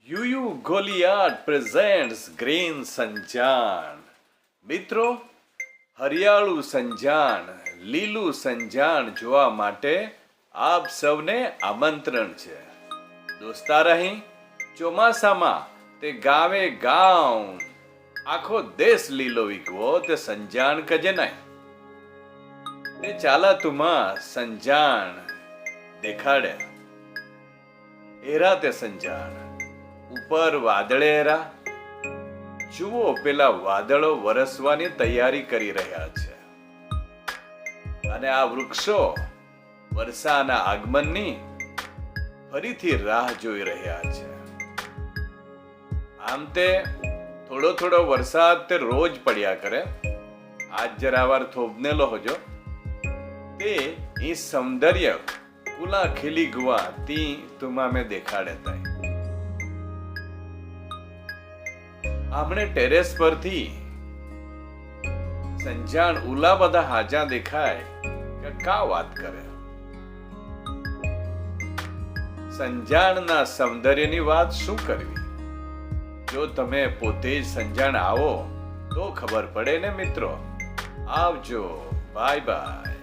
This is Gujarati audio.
યુ ગોલિયાર્ડ પ્રેઝેન્ટ્સ ગ્રીન સંજાણ. મિત્રો, હરિયાળું સંજાણ, લીલું સંજાણ જોવા માટે આપ સૌને આમંત્રણ છે. દોસ્તાર, અહીં ચોમાસામાં તે ગાવે ગામ આખો દેશ લીલો વીકવો તે સંજાણ કજે નહીં. તે ચાલા તુમાં સંજાણ દેખાડે એરા તે સંજાણ ઉપર વાદળે એરા. જુઓ, પેલા વાદળો વરસવાની તૈયારી કરી રહ્યા છે અને આ વૃક્ષો વર્ષાના આગમનની ફરીથી રાહ જોઈ રહ્યા છે. આમ તે થોડો થોડો વરસાદ તે રોજ પડ્યા કરે. આજ જરા વાર થોબનેલો હોજો તે ઈ સૌંદર્ય કુલા ખીલી ગુआ તી તુમા में દેખાડે તાઈ. આમણે ટેરેસ પરથી સંજાણ ઉલા બધા હાજા દેખાય કે કા વાત કરે. સંજાણના સૌંદર્યની વાત શું કરવી? જો તમે પોતે જ સંજાણ આવો તો ખબર પડે ને મિત્રો. આવજો, બાય બાય.